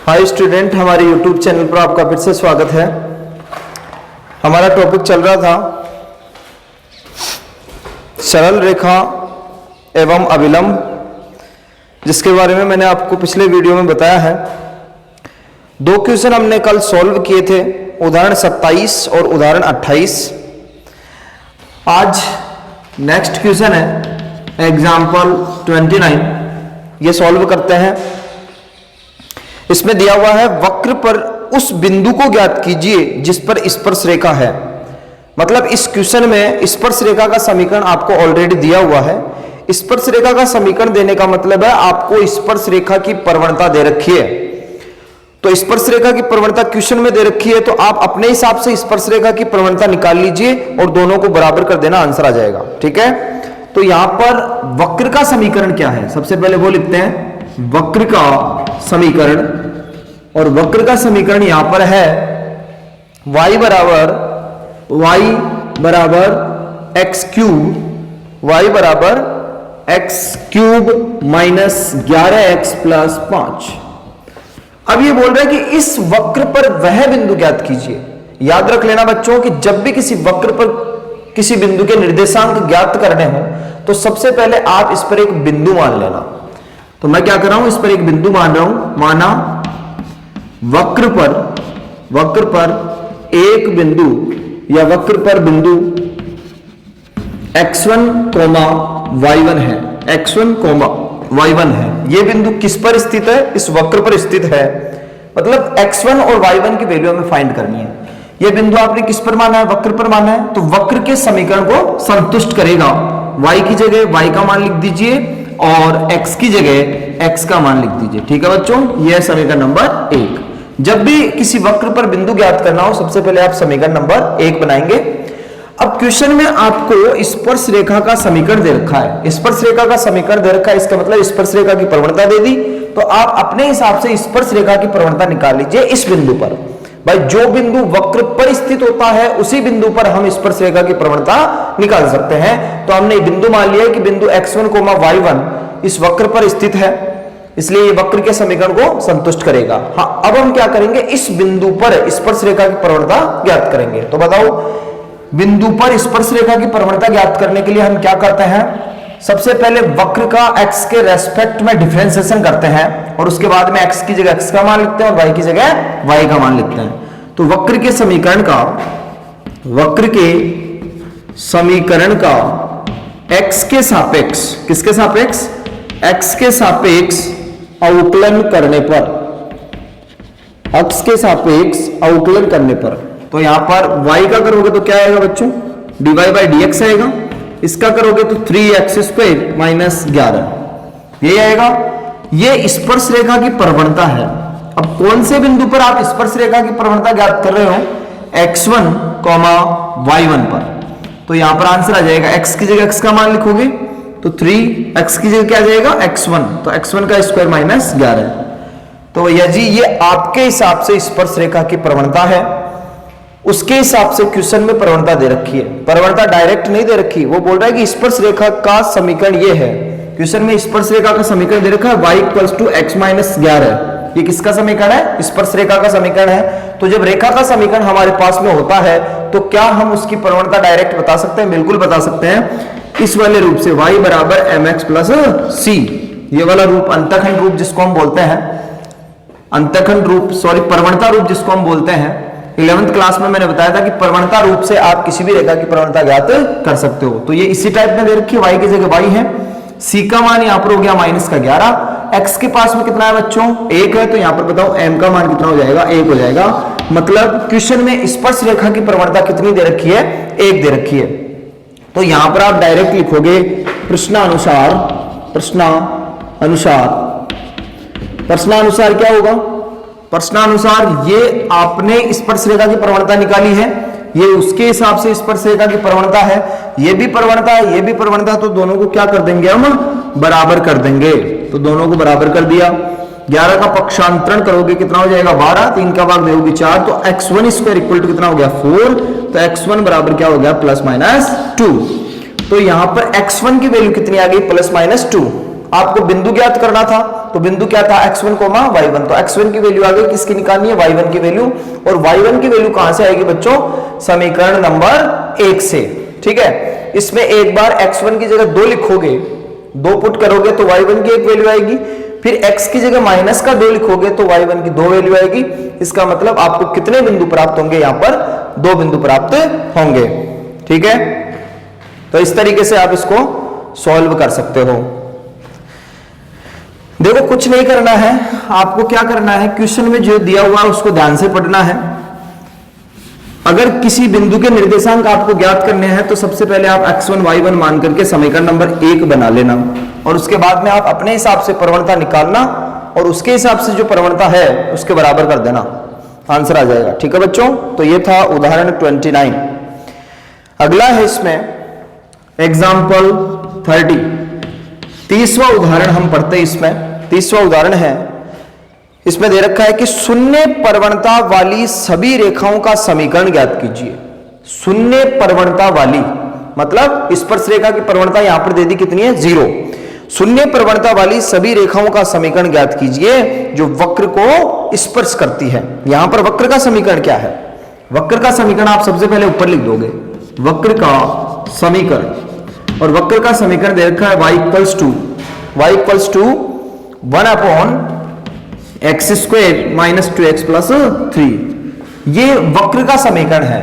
Hi student, हमारे YouTube channel पर आपका फिर से स्वागत है। हमारा टॉपिक चल रहा था सरल रेखा एवं अभिलंब, जिसके बारे में मैंने आपको पिछले वीडियो में बताया है। दो क्वेश्चन हमने कल सॉल्व किए थे, उदाहरण 27 और उदाहरण 28। आज नेक्स्ट क्वेश्चन है एग्जाम्पल 29, ये सॉल्व करते हैं। इसमें दिया हुआ है वक्र पर उस बिंदु को ज्ञात कीजिए जिस पर स्पर्श रेखा है। मतलब इस क्वेश्चन में स्पर्श रेखा का समीकरण आपको ऑलरेडी दिया हुआ है। स्पर्श रेखा का समीकरण देने का मतलब है आपको स्पर्श रेखा की प्रवणता दे रखी है। तो स्पर्श रेखा की प्रवणता क्वेश्चन में दे रखी है, तो आप अपने हिसाब से स्पर्श रेखा की प्रवणता निकाल लीजिए और दोनों को बराबर कर देना, आंसर आ जाएगा। ठीक है, तो यहां पर वक्र का समीकरण क्या है, सबसे पहले वो लिखते हैं वक्र का समीकरण। और वक्र का समीकरण यहां पर है y बराबर x cube minus 11x plus 5। अब ये बोल रहा है कि इस वक्र पर वह बिंदु ज्ञात कीजिए। याद रख लेना बच्चों कि जब भी किसी वक्र पर किसी बिंदु के निर्देशांक ज्ञात करने हो तो सबसे पहले आप इस पर एक बिंदु मान लेना। तो मैं क्या कर रहा हूं, इस पर एक बिंदु मान रहा हूं। माना वक्र पर एक बिंदु या वक्र पर बिंदु x1, y1 है, x1, y1 है। यह बिंदु किस पर स्थित है, इस वक्र पर स्थित है। मतलब x1 और y1 की वैल्यू हमें फाइंड करनी है। यह बिंदु आपने किस पर माना है, वक्र पर माना है, तो वक्र के समीकरण को संतुष्ट करेगा। y की जगह y का मान लिख दीजिए और x की जगह x का मान लिख दीजिए। ठीक है बच्चों, यह समीकरण नंबर 1। जब भी किसी वक्र पर बिंदु ज्ञात करना हो सबसे पहले आप समीकरण नंबर 1 बनाएंगे। अब क्वेश्चन में आपको स्पर्श रेखा का समीकरण दे रखा है। स्पर्श रेखा का समीकरण दे रखा है, इसका मतलब स्पर्श रेखा की प्रवणता दे दी। तो आप अपने हिसाब से स्पर्श रेखा की प्रवणता निकाल लीजिए इस बिंदु पर। भाई जो बिंदु वक्र पर स्थित होता है उसी बिंदु पर हम स्पर्श रेखा की प्रवणता निकाल सकते हैं। तो हमने बिंदु मान लिया कि बिंदु x1, y1 इस वक्र पर स्थित है, इसलिए ये वक्र के समीकरण को संतुष्ट करेगा। हाँ, अब हम क्या करेंगे, इस बिंदु पर स्पर्श रेखा की प्रवणता ज्ञात करेंगे। तो बताओ, बिंदु पर स्पर्श रेखा की प्रवणता ज्ञात करने के लिए हम क्या करते हैं, सबसे पहले वक्र का x के रेस्पेक्ट में डिफरेंशिएशन करते हैं और उसके बाद में x की जगह x का मान लिखते हैं और y की जगह y का मान लिखते हैं। तो वक्र के समीकरण का x के सापेक्ष, किसके सापेक्ष, x के सापेक्ष अवकलन करने पर, x के सापेक्ष अवकलन करने पर, तो यहां पर y का करोगे तो क्या आएगा बच्चों, dy बाई dx आएगा। इसका करोगे तो 3x² माइनस 11 ये आएगा। ये स्पर्श रेखा की प्रवणता है। अब कौन से बिंदु पर आप स्पर्श रेखा की प्रवणता ज्ञात कर रहे हो, x1, y1 पर। तो यहां पर आंसर आ जाएगा, x की जगह x का मान लिखोगे तो 3x की जगह क्या आ जाएगा, x1, तो x1 का स्क्वायर माइनस 11। तो भैया जी ये आपके हिसाब से स्पर्श रेखा की प्रवणता है, उसके हिसाब से क्वेश्चन में प्रवणता दे रखी है। प्रवणता डायरेक्ट नहीं दे रखी, वो बोल रहा है कि स्पर्श रेखा का समीकरण ये है। क्वेश्चन में स्पर्श रेखा का समीकरण दे रखा है y = x - 11। ये किसका समीकरण है, स्पर्श रेखा का समीकरण है। तो जब रेखा का समीकरण हमारे पास में होता है तो क्या हम उसकी प्रवणता डायरेक्ट बता सकते हैं, बिल्कुल बता सकते हैं। इस वाले रूप से y बराबर mx + c, ये वाला रूप अंतःखंड रूप जिसको हम बोलते हैं, अंतःखंड रूप प्रवणता रूप जिसको हम बोलते हैं। 11th क्लास में मैंने बताया था कि प्रवणता रूप से आप किसी भी रेखा की प्रवणता ज्ञात कर सकते हो। तो ये इसी टाइप में दे रखी है, y की जगह y है, c का मान यहां पर हो गया -11, x के पास में कितना है बच्चों, 1 है, तो यहां पर बताओ m का मान कितना हो जाएगा, 1 हो जाएगा। मतलब क्वेश्चन में स्पर्श रेखा की प्रवणता कितनी दे रखी है, 1 दे रखी है। तो यहां पर आप डायरेक्ट लिखोगे प्रश्नानुसार क्या होगा, प्रश्नानुसार ये आपने स्पर्श रेखा की प्रवणता निकाली है, ये उसके हिसाब से स्पर्श रेखा की प्रवणता है, ये भी प्रवणता है, ये भी प्रवणता, तो दोनों को क्या कर देंगे हम, बराबर कर देंगे। तो दोनों को बराबर कर दिया। 11 का पक्षांतरण करोगे कितना हो जाएगा, 12, 3 का भाग दोगे 4, तो x1² कितना हो गया, 4। तो x1 बराबर क्या हो गया, +-2। तो यहां पर x1 की वैल्यू कितनी आ गई, +-2। आपको बिंदु ज्ञात करना था तो बिंदु क्या था x1 कोमा y1, तो x1 की वैल्यू आ गई, किसकी निकालनी है, y1 की वैल्यू, और y1 की वैल्यू कहां से आएगी बच्चों, समीकरण नंबर 1 से। ठीक है, इसमें एक बार x1 की जगह 2 लिखोगे, 2 पुट करोगे तो y1 की एक वैल्यू आएगी, फिर x की जगह माइनस का 2 लिखोगे तो y1 की 2 वैल्यू आएगी। इसका मतलब आपको कितने बिंदु प्राप्त होंगे, यहां पर 2 बिंदु प्राप्त होंगे। ठीक है, तो इस तरीके से आप इसको सॉल्व कर सकते हो। देखो कुछ नहीं करना है, आपको क्या करना है, क्वेश्चन में जो दिया हुआ है उसको ध्यान से पढ़ना है। अगर किसी बिंदु के निर्देशांक आपको ज्ञात करने हैं तो सबसे पहले आप x1 y1 मान करके समीकरण नंबर 1 बना लेना, और उसके बाद में आप अपने हिसाब से प्रवणता निकालना और उसके हिसाब से जो प्रवणता है उसके बराबर कर देना, आंसर आ जाएगा। ठीक है बच्चों, तो ये था उदाहरण 29। अगला है इसमें एग्जाम्पल 30, 30वां उदाहरण हम पढ़ते हैं। इसमें 30वां उदाहरण है, इसमें दे रखा है कि शून्य प्रवणता वाली सभी रेखाओं का समीकरण ज्ञात कीजिए। शून्य प्रवणता वाली मतलब स्पर्श रेखा की प्रवणता यहां पर दे दी कितनी है, 0। शून्य प्रवणता वाली सभी रेखाओं का समीकरण ज्ञात कीजिए जो वक्र को स्पर्श करती है। यहां पर वक्र का समीकरण क्या है, वक्र का समीकरण आप सबसे पहले ऊपर लिख दोगे, वक्र का समीकरण, और वक्र का समीकरण दे रखा है y equals to 1/x² minus 2x plus 3। ये वक्र का समीकरण है।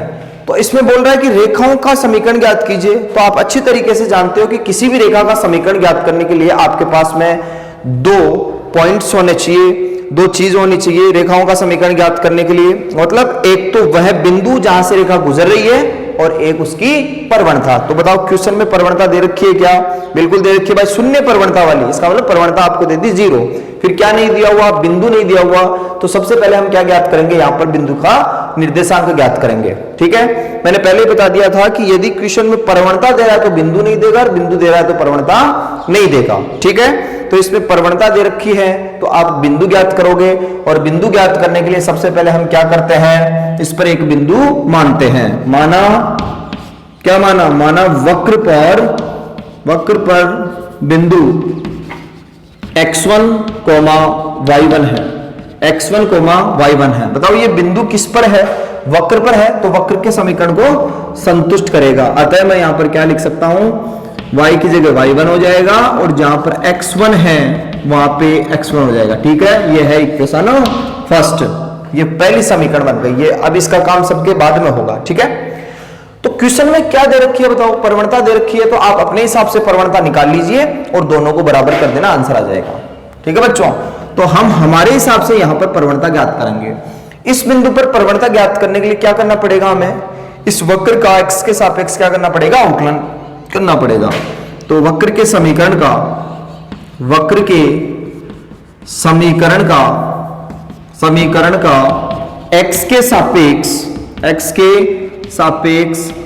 तो इसमें बोल रहा है कि रेखाओं का समीकरण ज्ञात कीजिए। तो आप अच्छी तरीके से जानते हो कि किसी भी रेखा का समीकरण ज्ञात करने के लिए आपके पास में 2 पॉइंट्स होने चाहिए, 2 चीज होनी चाहिए रेखाओं का समीकरण ज्ञात करने के लिए। मतलब एक तो वह बिंदु जहां से रेखा गुजर रही है और एक उसकी प्रवणता। तो बताओ क्वेश्चन में प्रवणता दे रखी है क्या, बिल्कुल दे रखी है भाई, शून्य प्रवणता वाली, इसका मतलब प्रवणता आपको दे दी 0। फिर क्या नहीं दिया हुआ, बिंदु नहीं दिया हुआ। तो सबसे पहले हम क्या ज्ञात करेंगे, यहां पर बिंदु का निर्देशांक ज्ञात करेंगे। ठीक है, मैंने पहले बता दिया था कि यदि क्वेश्चन में प्रवणता दे रहा है तो बिंदु नहीं देगा, और बिंदु दे रहा है तो प्रवणता नहीं देगा। ठीक है, तो इसमें प्रवणता दे रखी है तो आप बिंदु ज्ञात करोगे, और बिंदु ज्ञात करने के लिए सबसे पहले हम क्या करते हैं, इस पर एक बिंदु मानते हैं। माना क्या, माना वक्र पर बिंदु x1, y1 है, x1, y1 है। बताओ ये बिंदु किस पर है, वक्र पर है, तो वक्र के समीकरण को संतुष्ट करेगा। अतः मैं यहां पर क्या लिख सकता हूं, y की जगह y1 हो जाएगा, और जहां पर x1 है वहां पे x1 हो जाएगा। ठीक है, ये है इक्वेशन फर्स्ट, ये पहली समीकरण बन गई। ये अब इसका काम सबके बाद में होगा। ठीक है, तो क्वेश्चन में क्या दे रखी है बताओ, प्रवणता दे रखी है, तो आप अपने हिसाब से प्रवणता निकाल लीजिए और दोनों को बराबर कर देना, आंसर आ जाएगा। ठीक है बच्चों, तो हम हमारे हिसाब से यहां पर प्रवणता ज्ञात करेंगे। इस बिंदु पर प्रवणता ज्ञात करने के लिए क्या करना पड़ेगा, हमें इस वक्र का x के सापेक्ष क्या करना पड़ेगा, अवकलन करना पड़ेगा। तो वक्र के समीकरण का x के सापेक्ष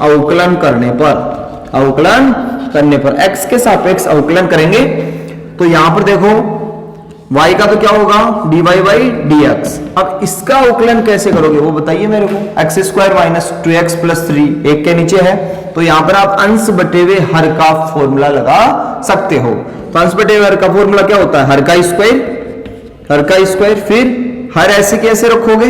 अवकलन करने पर x के सापेक्ष अवकलन करेंगे तो यहां पर देखो y का तो क्या होगा, dy बाई dx। अब इसका अवकलन कैसे करोगे वो बताइए मेरे को। x² माइनस 2x प्लस 3 एक के नीचे है, तो यहां पर आप अंश बटे हुए हर का फॉर्मूला लगा सकते हो। तो अंश बटे हुए हर का फॉर्मूला क्या होता है, हर का स्क्वायर। फिर हर ऐसे कैसे रखोगे,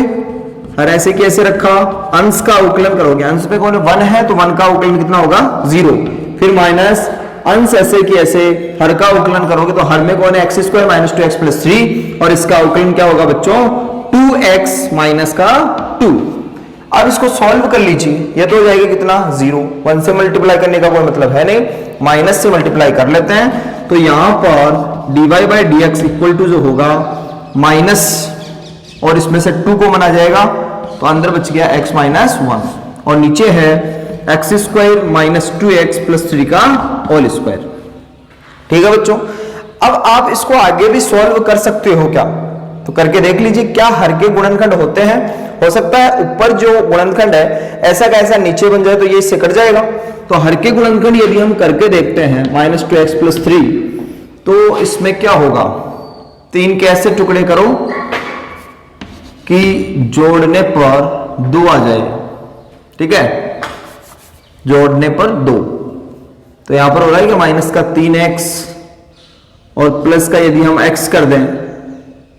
हर ऐसे कैसे रखा, अंश का अवकलन करोगे, अंश पे कौन 1 है तो 1 का अवकलन कितना होगा, 0। फिर माइनस अंश ऐसे की ऐसे हर का अवकलन करोगे तो हर में कौन है, x² माइनस 2x प्लस 3, और इसका अवकलन क्या होगा बच्चों, 2x माइनस का 2। अब इसको सॉल्व कर लीजिए, ये तो हो जाएगा कितना, 0। 1 से मल्टीप्लाई करने का कोई मतलब है नहीं, माइनस से मल्टीप्लाई कर लेते हैं। तो यहां पर dy by dx equal to जो होगा माइनस, और इसमें से 2 को मना जाएगा तो अंदर बच गया x माइनस 1, और नीचे है x² माइनस 2x प्लस 3 का होल स्क्वायर। ठीक है बच्चों, अब आप इसको आगे भी सॉल्व कर सकते हो क्या, तो करके देख लीजिए। क्या हर के गुणनखंड होते हैं, हो सकता है ऊपर जो गुणनखंड है ऐसा का ऐसा नीचे बन जाए तो ये इससे कट जाएगा। तो हर के गुणनखंड यदि हम करके देखते हैं माइनस 2x प्लस 3, तो इसमें क्या होगा, 3 के ऐसे टुकड़े करो कि जोड़ने पर 2 आ जाए। ठीक है, जोड़ने पर 2, तो यहां पर हो रहा है कि माइनस का 3x और प्लस का यदि हम x कर दें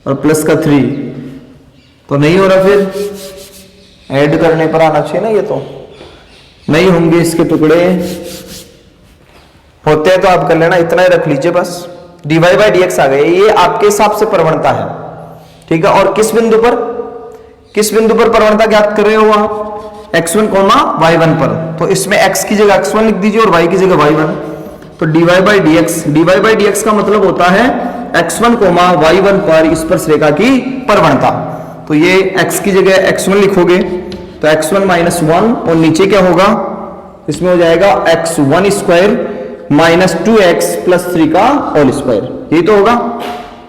और प्लस का 3 तो नहीं हो रहा, फिर ऐड करने पर आना चाहिए ना, ये तो नहीं होंगे इसके टुकड़े, होते हैं तो आप कर लेना, इतना ही रख लीजिए बस। dy बाई dx आ गए, ये आपके हिसाब से प्रवणता है, ठीक है। और किस बिंदु पर प्रवणता ज्ञात कर रहे हो आप, x1, y1 पर, तो इसमें x की जगह x1 लिख दीजिए और y की जगह y1, तो dy बाई dx का मतलब होता है x1, y1 पर स्पर्शरेखा की प्रवणता। तो ये x की जगह x1 लिखोगे तो x1 माइनस 1 और नीचे क्या होगा, इसमें हो जाएगा x1 square minus 2x plus 3 का होल स्क्वायर, यही तो होगा।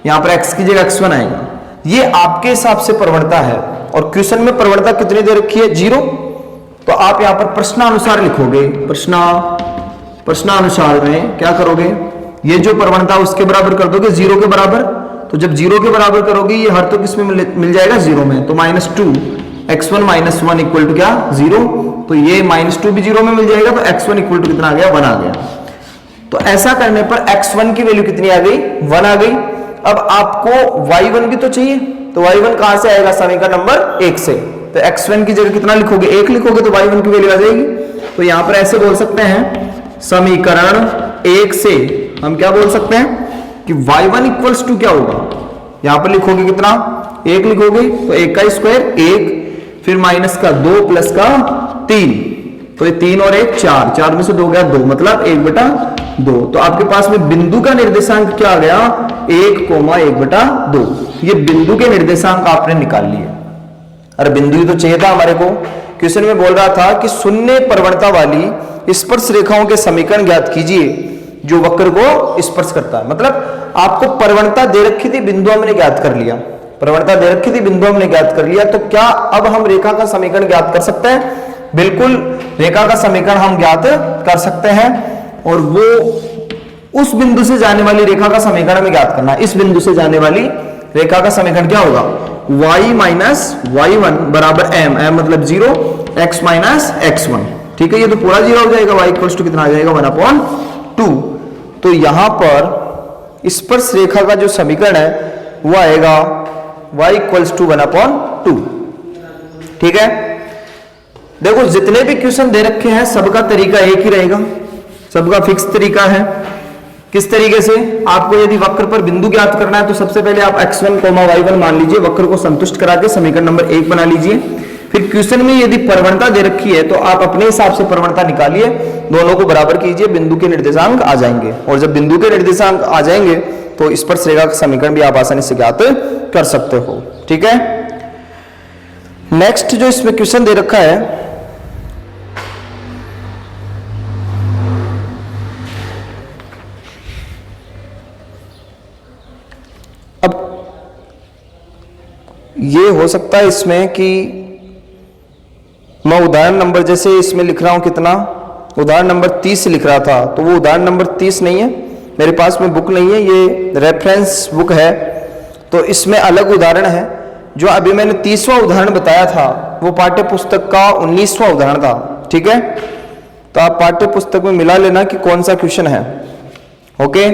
यहां पर x की जगह x1 आएगा। ये आपके हिसाब से प्रवणता है, और क्वेश्चन में प्रवणता कितनी दे रखी है, 0। तो आप यहां पर प्रश्नानुसार लिखोगे, प्रश्नानुसार में क्या करोगे, ये जो प्रवणता उसके बराबर कर दोगे 0 के बराबर। तो जब 0 के बराबर करोगे ये हर तो किसमें मिल जाएगा, 0 में, तो -2 x1 माइनस 1 इक्वल टू क्या, 0। तो ये -2 भी 0 में मिल जाएगा, तो x1 इक्वल टू कितना आ गया, 1 आ गया। तो ऐसा करने पर x1 की वैल्यू कितनी आ गई, 1 आ गई। अब आपको y1 भी तो चाहिए, तो y1 कहां से आएगा, समीकरण नंबर 1 से। तो x1 की जगह कितना लिखोगे, 1 लिखोगे तो y1 की वैल्यू आ जाएगी। तो यहां पर ऐसे बोल सकते हैं, समीकरण 1 से हम क्या बोल सकते हैं कि y1 इक्वल्स टू क्या होगा, यहां पर लिखोगे कितना, 1 लिखोगे तो 1 का स्क्वायर 1, फिर माइनस का 2 प्लस का 3, तो ये 3 और 1 4, 4 में से 2 गया 2, मतलब 1/2। तो आपके पास में बिंदु का निर्देशांक क्या आ गया, 1,1/2। ये बिंदु के निर्देशांक आपने निकाल लिए। अरे बिंदु ही तो चाहिए था हमारे को, क्वेश्चन में बोल रहा था कि शून्य प्रवणता वाली स्पर्श रेखाओं के समीकरण ज्ञात कीजिए जो वक्र को स्पर्श करता है। मतलब आपको प्रवणता दे रखी थी, बिंदु हमने ज्ञात कर लिया, प्रवणता दे रखी थी, बिंदु हमने ज्ञात कर लिया। तो क्या अब हम रेखा का समीकरण ज्ञात कर सकते हैं, बिल्कुल रेखा का समीकरण हम ज्ञात कर सकते हैं, और वो उस बिंदु से जाने वाली रेखा का समीकरण हमें ज्ञात करना है। इस बिंदु से जाने वाली रेखा का समीकरण क्या होगा, y माइनस y1 बराबर m, m मतलब 0, x माइनस x1, ठीक है। ये तो पूरा 0 हो जाएगा, y इक्वल्स टू कितना आ जाएगा, 1/2। तो यहां पर स्पर्श रेखा का जो समीकरण है वो आएगा y इक्वल्स टू 1/2, ठीक है। देखो जितने भी क्वेश्चन दे रखे हैं सबका तरीका एक ही रहेगा, सबका फिक्स तरीका है। किस तरीके से, आपको यदि वक्र पर बिंदु ज्ञात करना है तो सबसे पहले आप x1, y1 मान लीजिए, वक्र को संतुष्ट करा के समीकरण नंबर 1 बना लीजिए। फिर क्वेश्चन में यदि प्रवणता दे रखी है तो आप अपने हिसाब से प्रवणता निकालिए, दोनों को बराबर कीजिए, बिंदु के निर्देशांक आ जाएंगे। और जब बिंदु के निर्देशांक आ जाएंगे तो स्पर्श रेखा का समीकरण भी आप आसानी से ज्ञात कर सकते हो, ठीक है। नेक्स्ट जो इसमें क्वेश्चन दे रखा है, ये हो सकता है इसमें कि मैं उदाहरण नंबर जैसे इसमें लिख रहा हूं, कितना, उदाहरण नंबर 30 लिख रहा था, तो वो उदाहरण नंबर 30 नहीं है, मेरे पास में बुक नहीं है, ये रेफरेंस बुक है, तो इसमें अलग उदाहरण है। जो अभी मैंने 30वां उदाहरण बताया था वो पाठ्य पुस्तक का 19वां उदाहरण था, ठीक है। तो आप पाठ्य पुस्तक में मिला लेना कि कौन सा क्वेश्चन है, ओके।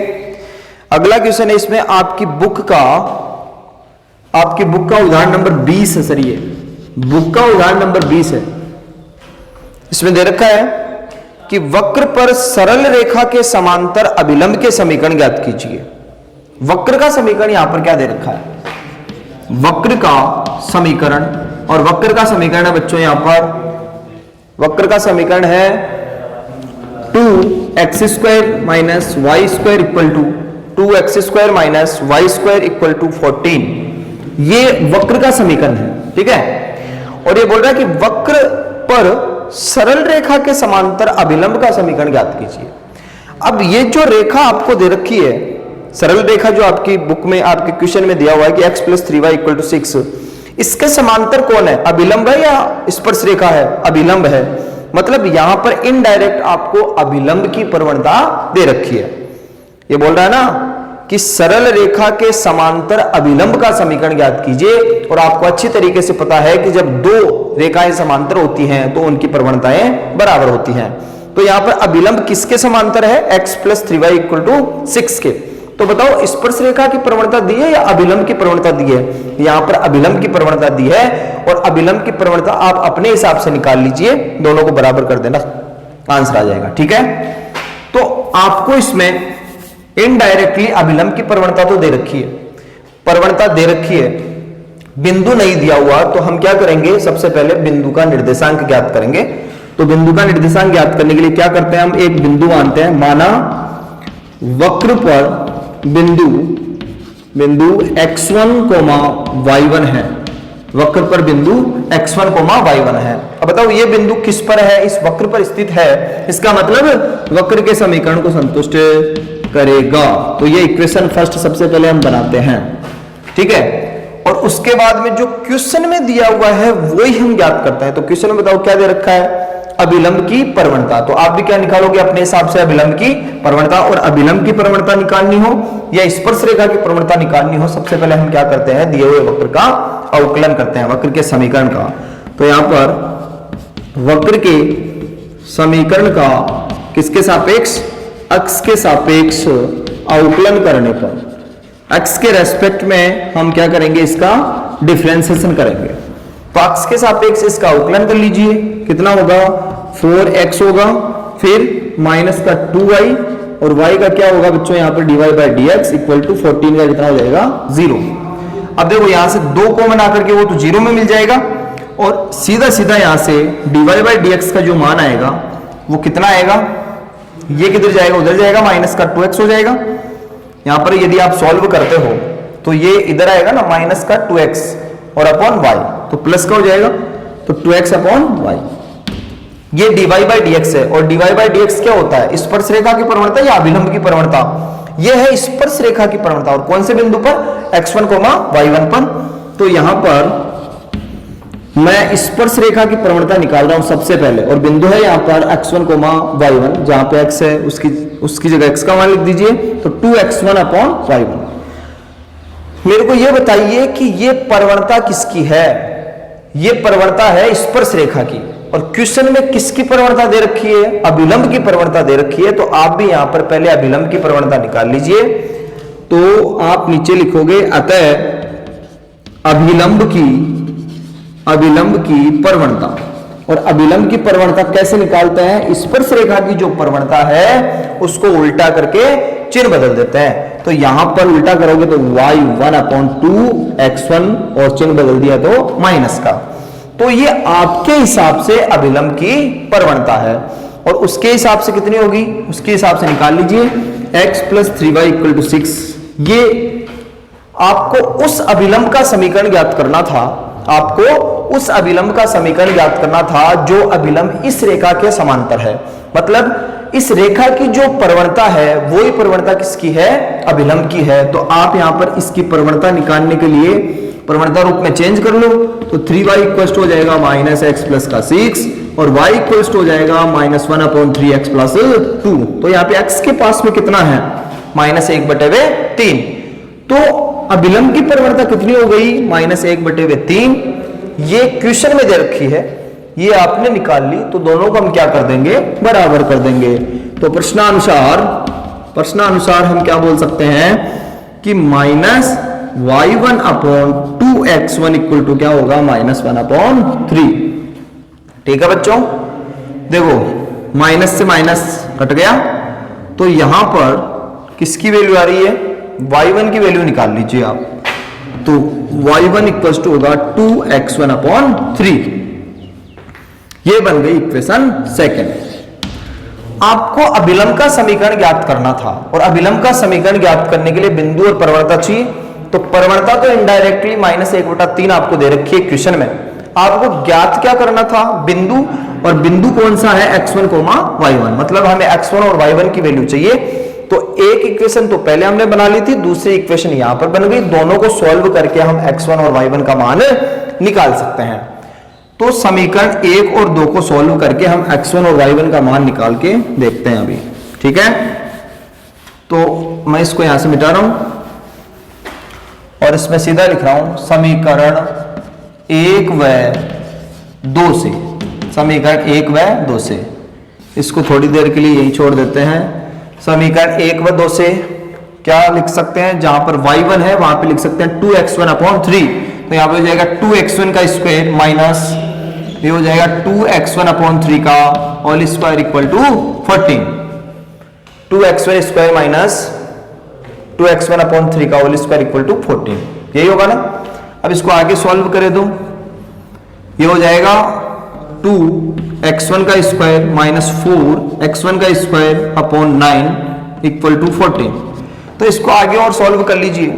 अगला क्वेश्चन है इसमें आपकी बुक का उदाहरण नंबर 20 है, सर ये बुक का उदाहरण नंबर 20 है। इसमें दे रखा है कि वक्र पर सरल रेखा के समांतर अभिलंब के समीकरण ज्ञात कीजिए। वक्र का समीकरण यहां पर क्या दे रखा है, वक्र का समीकरण, और वक्र का समीकरण है बच्चों, यहां पर वक्र का समीकरण है 2x² minus Y square equal to 2x² minus Y square equal to 14। ये वक्र का समीकरण है, ठीक है। और ये बोल रहा है कि वक्र पर सरल रेखा के समांतर अभिलंब का समीकरण ज्ञात कीजिए। अब ये जो रेखा आपको दे रखी है, सरल रेखा जो आपकी बुक में, आपके क्वेश्चन में दिया हुआ है कि x + 3y = 6, इसके समांतर कौन है, अभिलंब है या स्पर्श रेखा है, अभिलंब है। मतलब यहां पर इनडायरेक्ट आपको अभिलंब की प्रवणता दे रखी है। ये बोल रहा है ना कि सरल रेखा के समांतर अभिलंब का समीकरण ज्ञात कीजिए, और आपको अच्छी तरीके से पता है कि जब दो रेखाएं समांतर होती हैं तो उनकी प्रवणताएं बराबर होती हैं। तो यहां पर अभिलंब किसके समांतर है, x + 3y = 6 के। तो बताओ स्पर्श रेखा की प्रवणता दी है या अभिलंब की प्रवणता दी है? यहां पर अभिलंब की प्रवणता दी है, और अभिलंब की प्रवणता आप अपने हिसाब से निकाल लीजिए, दोनों को बराबर कर देना, आंसर आ जाएगा। ठीक है, तो आपको इसमें इनडायरेक्टली अभिलंब की प्रवणता तो दे रखी है, प्रवणता दे रखी है, बिंदु नहीं दिया हुआ, तो हम क्या करेंगे, सबसे पहले बिंदु का निर्देशांक ज्ञात करेंगे। तो बिंदु का निर्देशांक ज्ञात करने के लिए क्या करते हैं, हम एक बिंदु मानते हैं, माना वक्र पर बिंदु x1, y1 है, वक्र पर बिंदु x1, y1 है। अब बताओ ये बिंदु किस पर है, इस वक्र पर स्थित है, इसका मतलब वक्र के समीकरण को संतुष्ट करेगा। तो ये इक्वेशन फर्स्ट सबसे पहले हम बनाते हैं। ठीक है, और उसके बाद में जो क्वेश्चन में दिया हुआ है वही हम ज्ञात करते हैं। तो क्वेश्चन में बताओ क्या दे रखा है, अभिलंब की प्रवणता। तो आप भी क्या निकालोगे अपने हिसाब से, अभिलंब की प्रवणता। और अभिलंब की प्रवणता निकालनी हो या स्पर्श रेखा की प्रवणता निकालनी हो, सबसे पहले हम क्या करते हैं, दिए हुए वक्र का अवकलन करते हैं, वक्र के समीकरण का। तो यहां पर वक्र के समीकरण का किसके सापेक्ष, अक्ष के सापेक्ष अवकलन करने पर, अक्ष के रेस्पेक्ट में हम क्या करेंगे, इसका डिफरेंशिएशन करेंगे। तो अक्ष के सापेक्ष इसका अवकलन कर लीजिए, कितना होगा, 4x होगा, फिर माइनस का 2y, और y का क्या होगा बच्चों, यहाँ पर dy/dx इक्वल टू 14 का कितना हो जाएगा, 0। अब देखो यहां से 2 कॉमन आकर के वो तो 0 में मिल जाएगा, और सीधा सीधा यहां से dy/dx का जो मान आएगा वो कितना आएगा, ये किधर जाएगा, उधर जाएगा, माइनस का 2x हो जाएगा। यहां पर यदि आप सॉल्व करते हो तो ये इधर आएगा ना, माइनस का 2x और अपॉन y, तो प्लस का हो जाएगा, तो 2x अपॉन y। ये dy/dx है, और dy/dx क्या होता है, स्पर्श रेखा की प्रवणता या अभिलंब की प्रवणता, ये है स्पर्श रेखा की प्रवणता। और कौन से बिंदु पर, x1, y1 पर। तो यहां पर मैं स्पर्श रेखा की प्रवणता निकाल रहा हूं सबसे पहले, और बिंदु है यहां पर x1, y1, जहां पे x है उसकी जगह x का मान लिख दीजिए, तो 2x1 अपॉन y1। मेरे को यह बताइए कि ये प्रवणता किसकी है, ये प्रवणता है स्पर्श रेखा की, और क्वेश्चन में किसकी प्रवणता दे रखी है, अभिलंब की प्रवणता दे रखी है। तो आप भी यहां पर पहले अभिलंब की प्रवणता निकाल लीजिए। तो आप नीचे लिखोगे, अतः अभिलंब की प्रवणता। और अभिलंब की प्रवणता कैसे निकालते हैं, स्पर्श रेखा की जो प्रवणता है उसको उल्टा करके चिन्ह बदल देते हैं। तो यहां पर उल्टा करोगे तो y1 अपॉन 2x1, और चिन्ह बदल दिया तो माइनस का। तो ये आपके हिसाब से अभिलंब की प्रवणता है, और उसके हिसाब से कितनी होगी, उसके हिसाब से निकाल लीजिए, x + 3y = 6। ये आपको उस अभिलंब का समीकरण ज्ञात करना था, आपको उस अभिलंब का समीकरण ज्ञात करना था जो अभिलंब इस रेखा के समांतर है। मतलब इस रेखा की जो प्रवणता है वही प्रवणता किसकी है, अभिलंब की है। तो आप यहां पर इसकी प्रवणता निकालने के लिए प्रवणता रूप में चेंज कर लो, तो 3y इक्वल हो जाएगा -x + का 6, और y इक्वल हो जाएगा -1/3x + 2। तो यहाँ पे x के पास में कितना है, -1/3। तो अभिलंब की प्रवणता कितनी हो गई, -1/3। ये क्वेश्चन में दे रखी है, ये आपने निकाल ली, तो दोनों को हम क्या कर देंगे, बराबर कर देंगे। तो प्रश्नानुसार हम क्या बोल सकते हैं कि -y1/2x1 इक्वल टू क्या होगा, -1/3। ठीक है बच्चों, देखो माइनस से माइनस कट गया, तो यहां पर किसकी वैल्यू आ रही है, y1 की वैल्यू निकाल लीजिए आप। तो y1 इक्वल टू होगा 2x1/3। ये बन गई इक्वेशन सेकंड। आपको अभिलंब का समीकरण ज्ञात करना था, और अभिलंब का समीकरण ज्ञात करने के लिए बिंदु और प्रवणता चाहिए। तो प्रवणता तो इनडायरेक्टली -1/3 आपको दे रखी है क्वेश्चन में, आपको ज्ञात क्या करना था, बिंदु। और बिंदु कौन सा है, x1, y1, मतलब हमें x1 और y1 की वैल्यू चाहिए। तो एक इक्वेशन तो पहले हमने बना ली थी, दूसरी इक्वेशन यहां पर बन गई। दोनों को सॉल्व करके हम x1 और y1 का मान निकाल सकते हैं। तो समीकरण 1 और 2 को सॉल्व करके हम x1 और y1 का मान निकाल के देखते हैं अभी। ठीक है, तो मैं इसको यहां से मिटा रहा हूं और इसमें सीधा लिख रहा हूं समीकरण 1 व 2 से, समीकरण 1 व 2 से। इसको थोड़ी देर के लिए यही छोड़ देते हैं। समीकरण 1 व 2 से क्या लिख सकते हैं, जहां पर y1 है वहां पे लिख सकते हैं 2x1/3, तो यहां पे हो जाएगा 2x1 का स्क्वायर माइनस ये हो जाएगा 2x1/3 का whole square equal to 14। 2x1 square minus 2x1/3 का होल स्क्वायर इक्वल टू 14, यही होगा ना। अब इसको आगे सॉल्व करें तो ये हो जाएगा 2x1 का स्क्वायर माइनस 4x1 का स्क्वायर अपॉन 9 इक्वल टू 14। तो इसको आगे और सॉल्व कर लीजिए,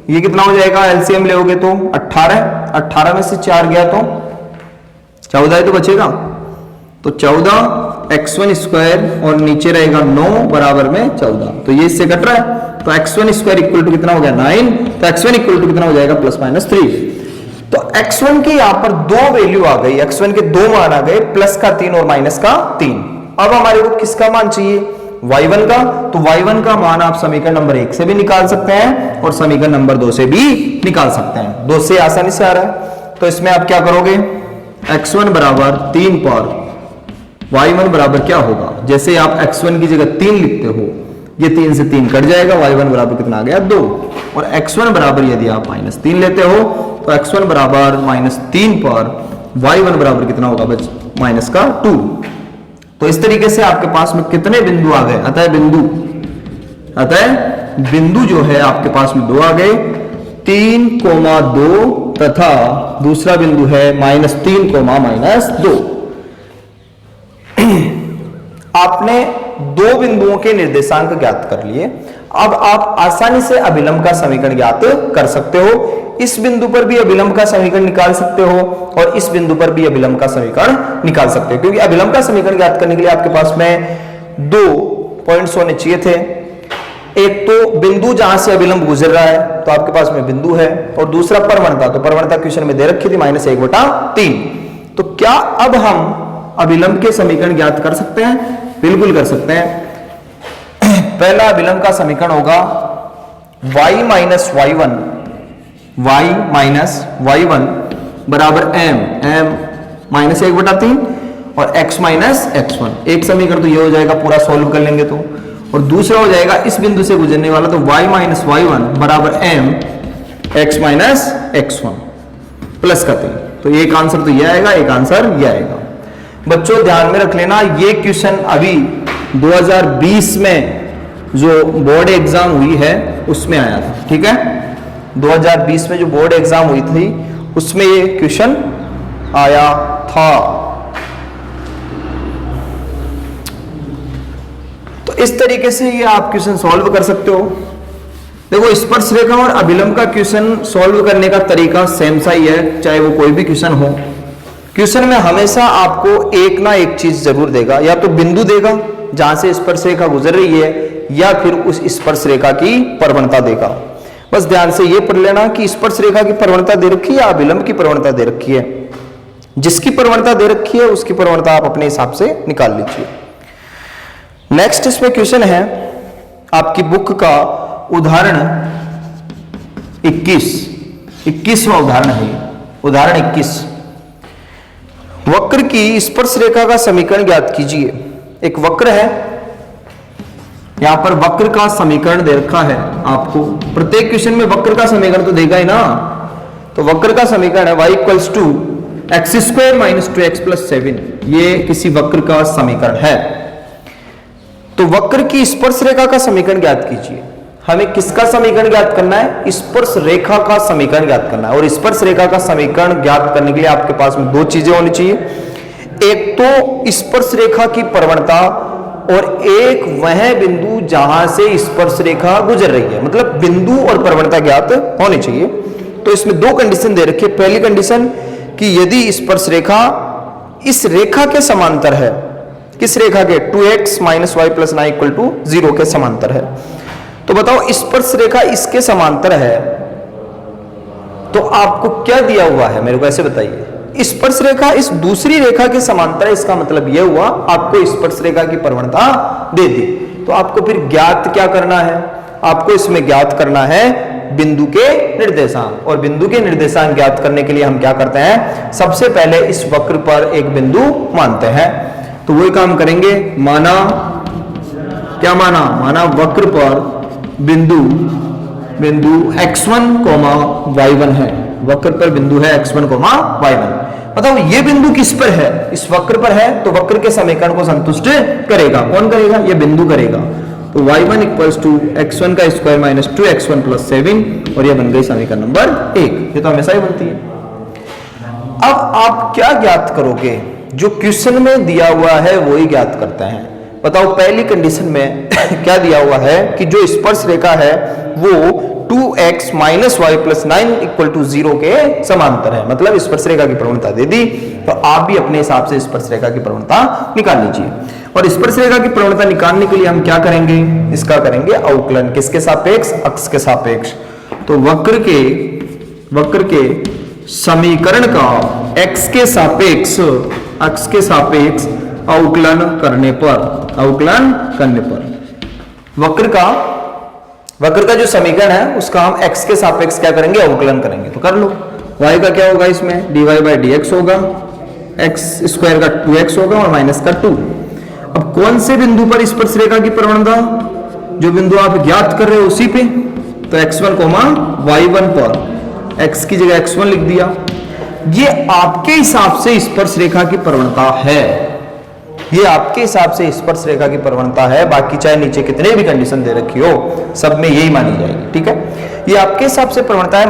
ये कितना हो जाएगा, एलसीएम लोगे तो 18 में से 4 गया तो 14 ही तो बचेगा, तो 14x1 स्क्वायर और नीचे रहेगा 9 बराबर में 14, तो ये इससे कट रहा है, तो x1 स्क्वायर इक्वल टू कितना हो गया 9, तो x1 इक्वल टू कितना हो जाएगा +-3। तो x1 के यहां पर दो वैल्यू आ गई, x1 के दो मान आ गए, प्लस का 3 और माइनस का 3। अब हमारे को किसका मान चाहिए, y1 का, तो y1 का मान आप समीकरण नंबर 1 से भी निकाल सकते हैं और समीकरण नंबर 2 से भी निकाल सकते हैं, 2 से आसानी से आ रहा है। तो इसमें आप क्या करोगे, x1 बराबर 3 पर y1 बराबर क्या होगा, जैसे आप x1 की जगह 3 लिखते हो, ये 3 से 3 कट जाएगा, y1 बराबर कितना आ गया 2, और x1 बराबर यदि आप -3 लेते हो तो x1 बराबर -3 पर y1 बराबर कितना होगा बच -2। तो इस तरीके से आपके पास में कितने बिंदु आ गए, अतः बिंदु जो है आपके पास में 2 आ गए, 3,2 तथा दूसरा बिंदु है -3,-2। आपने दो बिंदुओं के निर्देशांक ज्ञात कर लिए। अब आप आसानी से अभिलंब का समीकरण ज्ञात कर सकते हो, इस बिंदु पर भी अभिलंब का समीकरण निकाल सकते हो और इस बिंदु पर भी अभिलंब का समीकरण निकाल सकते हो, क्योंकि अभिलंब का समीकरण ज्ञात करने के लिए आपके पास में 2 पॉइंट्स होने चाहिए थे। एक तो बिंदु जहां से अभिलंब गुजर रहा है, तो आपके पास में बिंदु है, और दूसरा प्रवणता, तो प्रवणता क्वेश्चन में दे रखी थी -1/3। तो क्या अब हम अभिलंब के समीकरण ज्ञात कर सकते हैं, बिल्कुल कर सकते हैं। पहला अभिलंब का समीकरण होगा y माइनस y1 बराबर m -1/3 और x माइनस x1। एक समीकरण तो ये हो जाएगा, पूरा सॉल्व कर लेंगे तो, और दूसरा हो जाएगा इस बिंदु से गुजरने वाला, तो y माइनस y1 बराबर m x minus x1 plus का 3। तो एक आंसर तो ये आएगा, एक आंसर ये आएगा। बच्चों ध्यान में रख लेना, ये क्वेश्चन अभी 2020 में जो बोर्ड एग्जाम हुई है उसमें आया था, ठीक है। 2020 में जो बोर्ड एग्जाम हुई थी उसमें ये क्वेश्चन आया था। तो इस तरीके से ये आप क्वेश्चन सॉल्व कर सकते हो। देखो, स्पर्श रेखा और अभिलंब का क्वेश्चन सॉल्व करने का तरीका सेम सा ही है, चाहे वो कोई भी क्वेश्चन हो। क्वेश्चन में हमेशा आपको एक ना एक चीज जरूर देगा, या तो बिंदु देगा जहां से स्पर्श रेखा गुजर रही है, या फिर उस स्पर्श रेखा की प्रवणता देगा। बस ध्यान से ये पढ़ लेना कि स्पर्श रेखा की प्रवणता दे रखी है या अभिलंब की प्रवणता दे रखी है। जिसकी प्रवणता दे रखी है उसकी प्रवणता आप अपने हिसाब से निकाल लीजिए। नेक्स्ट इसमें क्वेश्चन है आपकी बुक का उदाहरण 21वां उदाहरण है, उदाहरण 21। वक्र की स्पर्श रेखा का समीकरण ज्ञात कीजिए। एक वक्र है, यहां पर वक्र का समीकरण दे रखा है आपको। प्रत्येक क्वेश्चन में वक्र का समीकरण तो देगा ही ना, तो वक्र का समीकरण है y = x² - 2x + 7। ये किसी वक्र का समीकरण है। तो वक्र की स्पर्श रेखा का समीकरण ज्ञात कीजिए। हमें किसका समीकरण ज्ञात करना है, स्पर्श रेखा का समीकरण ज्ञात करना है। और स्पर्श रेखा का समीकरण ज्ञात करने के लिए आपके पास में दो चीजें होनी चाहिए, एक तो स्पर्श रेखा की प्रवणता और एक वह बिंदु जहां से स्पर्श रेखा गुजर रही है, मतलब बिंदु और प्रवणता ज्ञात होनी चाहिए। तो इसमें दो कंडीशन दे रखी है। पहली कंडीशन कि यदि स्पर्श रेखा इस रेखा के समांतर है, किस रेखा के, 2x - y + 9 = 0 के समांतर है। तो बताओ स्पर्श रेखा इसके समांतर है, तो आपको क्या दिया हुआ है, मेरे को ऐसे बताइए। स्पर्श रेखा इस दूसरी रेखा के समांतर है, इसका मतलब यह हुआ आपको स्पर्श रेखा की प्रवणता दे दी। तो आपको फिर ज्ञात क्या करना है, आपको इसमें ज्ञात करना है बिंदु के निर्देशांक। और बिंदु के निर्देशांक ज्ञात करने के लिए हम क्या करते हैं, सबसे पहले इस वक्र पर एक बिंदु मानते हैं। तो वही काम करेंगे, माना क्या माना, माना वक्र पर बिंदु बिंदु x1, y1 है, वक्र पर बिंदु है x1, y1। बताओ ये बिंदु किस पर है? इस वक्र पर है, तो वक्र के समीकरण को संतुष्ट करेगा। कौन करेगा? ये बिंदु करेगा। तो y1 इक्वल्स टू x1 का स्क्वायर माइनस 2x1 प्लस 7, और ये बन गई समीकरण नंबर 1। ये तो हमेशा ही बनती है। अब आप क्या ज्ञात करोगे? जो क्वेश्चन में दिया हुआ है वो ही ज्ञात करते हैं। बताओ पहली कंडीशन में क्या दिया हुआ है कि जो स्पर्श रेखा है वो 2x minus Y plus 9 equal to 0 के समांतर है। मतलब स्पर्श रेखा की प्रवणता दे दी, तो आप भी अपने हिसाब से स्पर्श रेखा की प्रवणता निकाल लीजिए। और स्पर्श रेखा की प्रवणता निकालने के लिए हम क्या करेंगे? इसका करेंगे अवकलन। किसके सापेक्ष? अक्ष के सापेक्ष। तो वक्र के समीकरण का x के सापेक्ष, अक्ष के सापेक्ष अवकलन करने पर वक्र का जो समीकरण है उसका हम x के सापेक्ष क्या करेंगे? अवकलन करेंगे। तो कर लो। y का क्या होगा? इसमें dy बाई dx होगा, x स्क्वायर का 2x होगा और माइनस का 2। अब कौन से बिंदु पर स्पर्श रेखा की प्रवणता? जो बिंदु आप ज्ञात कर रहे हो उसी पे। तो x1, y1 पर x की जगह x1 लिख दिया। ये आपके हिसाब से स्पर्श रेखा की प्रवणता है। ये आपके हिसाब से स्पर्श रेखा की प्रवणता है। बाकी चाहे नीचे कितने भी कंडीशन दे रखी हो, सब में यही मानी जाएगी। ठीक है, ये आपके हिसाब से प्रवणता है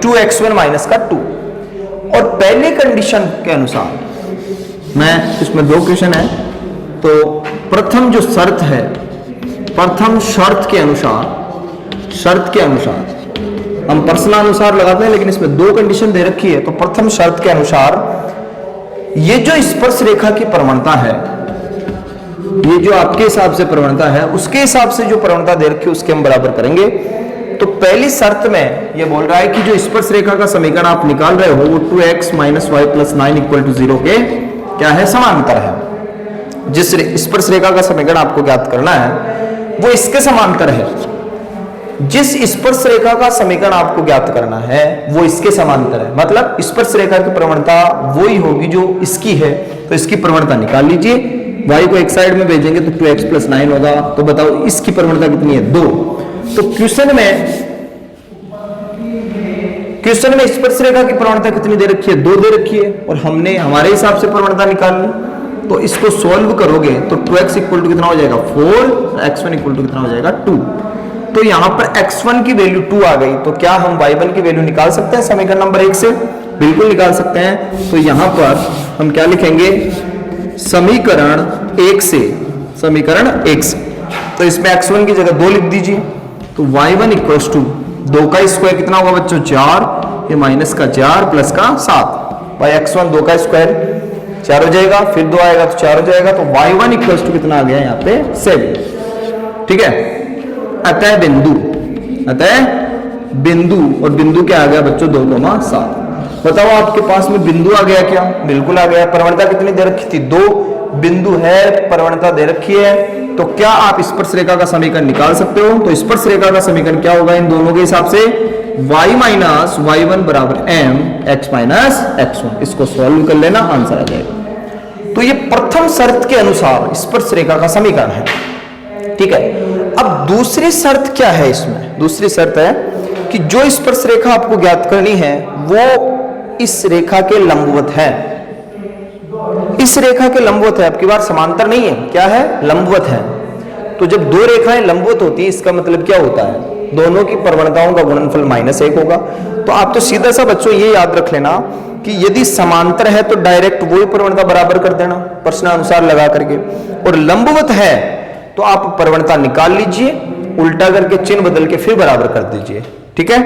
2x1 माइनस का 2। और पहले कंडीशन के अनुसार, मैं इसमें 2 क्वेश्चन है, तो प्रथम जो शर्त है, प्रथम शर्त के अनुसार हम प्रश्नानुसार लगाते हैं, लेकिन इसमें 2 कंडीशन दे रखी है। तो प्रथम शर्त के अनुसार ये जो स्पर्श रेखा की प्रवणता है, ये जो आपके हिसाब से प्रवणता है, उसके हिसाब से जो प्रवणता दे रखी है उसके हम बराबर करेंगे। तो पहली शर्त में ये बोल रहा है कि जो स्पर्श रेखा का समीकरण आप निकाल रहे हो वो 2x minus Y plus 9 equal to 0 के क्या है? समांतर है। जिस स्पर्श रेखा का समीकरण आपको ज्ञात करना है वो इसके समांतर है। जिस स्पर्श रेखा का समीकरण आपको ज्ञात करना है वो इसके समांतर है। मतलब स्पर्श रेखा की प्रवणता वो ही होगी जो इसकी है। तो इसकी प्रवणता निकाल लीजिए। y को एक साइड में भेजेंगे तो 2x प्लस 9 होगा। तो बताओ इसकी प्रवणता कितनी है? 2। तो क्वेश्चन में स्पर्श रेखा की प्रवणता कितनी दे रखी है? 2 दे रखी है, और हमने हमारे हिसाब से प्रवणता निकाल ली। तो इसको सोल्व करोगे तो 2x इक्वल टू कितना हो जाएगा? 4, x1 इक्वल टू कितना हो जाएगा? 2। तो यहां पर x1 की वैल्यू 2 आ गई, तो क्या हम y1 की वैल्यू निकाल सकते हैं समीकरण नंबर 1 से? बिल्कुल निकाल सकते हैं। तो यहां पर हम क्या लिखेंगे? समीकरण 1 से। तो इसमें x1 की जगह 2 लिख दीजिए। तो y1 इक्वल्स टू 2 का स्क्वायर कितना होगा बच्चों? 4, ये माइनस का 4 प्लस का 7। भाई x1 2 का स्क्वायर 4 हो जाएगा, फिर 2 आएगा तो 4 हो जाएगा। तो y1 इक्वल्स टू कितना आ गया यहाँ पे? 7। ठीक है। अतः बिंदु, और बिंदु क्या आ गया बच्चों? 2,7। बताओ आपके पास में बिंदु आ गया क्या? बिल्कुल आ गया। प्रवणता कितनी दे रखी थी? 2 बिंदु है, प्रवणता दे रखी है। तो क्या आप स्पर्श रेखा का समीकरण निकाल सकते हो? तो स्पर्श रेखा का समीकरण क्या होगा इन दोनों के हिसाब से? y माइनस y1 बराबर m x माइनस x1। इसको सॉल्व कर लेना, आंसर आ जाएगा। तो ये प्रथम शर्त के अनुसार स्पर्श रेखा का समीकरण है। ठीक है। अब दूसरी शर्त क्या है इसमें? दूसरी शर्त है कि जो स्पर्श रेखा आपको ज्ञात करनी है वो इस रेखा के लंबवत है। इस रेखा के लंबवत है। आपकी बार समांतर नहीं है, क्या है? लंबवत है। तो जब 2 रेखाएं लंबवत होती है इसका मतलब क्या होता है? दोनों की प्रवणताओं का गुणनफल -1 होगा। तो आप तो सीधा सा बच्चों ये याद रख लेना कि यदि समांतर है तो डायरेक्ट वही प्रवणता बराबर कर देना प्रश्नानुसार लगा करके, और लंबवत है तो आप प्रवणता निकाल लीजिए, उल्टा करके चिन्ह बदल के फिर बराबर कर दीजिए। ठीक है।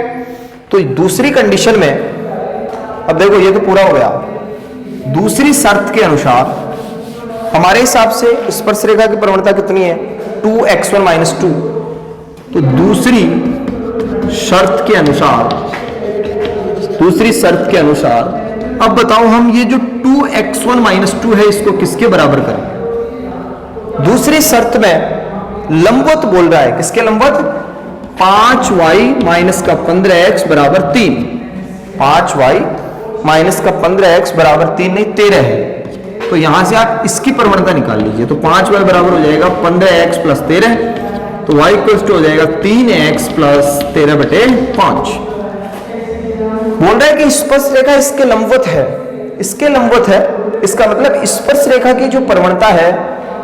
तो दूसरी कंडीशन में, अब देखो ये तो पूरा हो गया। दूसरी शर्त के अनुसार हमारे हिसाब से स्पर्श रेखा की प्रवणता कितनी है? 2x1 minus 2। तो दूसरी शर्त के अनुसार अब बताओ हम ये जो 2x1 माइनस 2 है इसको किसके बराबर करें? दूसरी शर्त में लंबवत बोल रहा है। किसके लंबवत? 5y माइनस का 15x बराबर 3। 5y माइनस का 15x बराबर 3 नहीं 13 है। तो यहां से आप इसकी प्रवणता निकाल लीजिए। तो 5y बराबर हो जाएगा 15x प्लस 13। तो y इक्वल्स टू हो जाएगा 3x प्लस 13/5। बोल रहा है कि स्पर्श रेखा इसके लंबवत है, इसके लंबवत है, इसका मतलब स्पर्श रेखा की जो प्रवणता है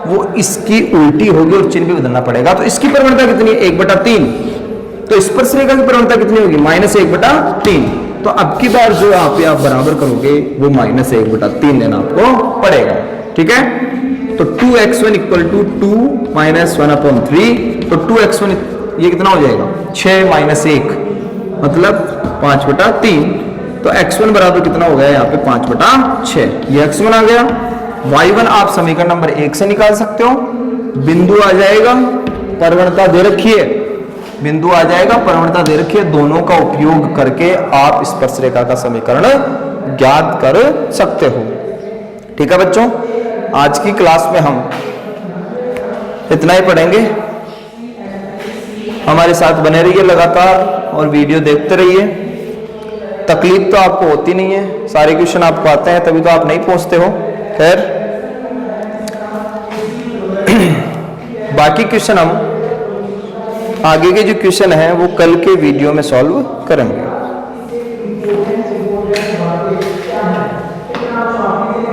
वो इसकी उल्टी होगी और चिन्ह भी बदलना पड़ेगा। तो इसकी प्रवणता कितनी है? 1/3। तो स्पर्श रेखा की प्रवणता कितनी होगी? -1/3। तो अब की बार जो यहाँ पे आप बराबर करोगे वो -1/3 लेना आपको पड़ेगा, ठीक है। तो 2x1 इक्वल टू 2 -1/3। तो 2x1 ये कितना हो जाएगा? 6 - 1 मतलब 5/3। तो x1 बराबर कितना हो गया यहाँ पे? 5/6। ये x1 आ गया। y1 आप समीकरण नंबर 1 से निकाल सकते हो। बिंदु आ जाएगा, प्रवणता दे रखी है, बिंदु आ जाएगा, प्रवणता दे रखी है। दोनों का उपयोग करके आप स्पर्श रेखा का समीकरण ज्ञात कर सकते हो। ठीक है बच्चों, आज की क्लास में हम इतना ही पढ़ेंगे। हमारे साथ बने रहिए लगातार और वीडियो देखते रहिए। तकलीफ तो आपको होती नहीं है, सारे क्वेश्चन आपको आते हैं, तभी तो आप नहीं पहुंचते हो। खैर बाकी क्वेश्चन हम आगे के जो क्वेश्चन हैं वो कल के वीडियो में सॉल्व करेंगे।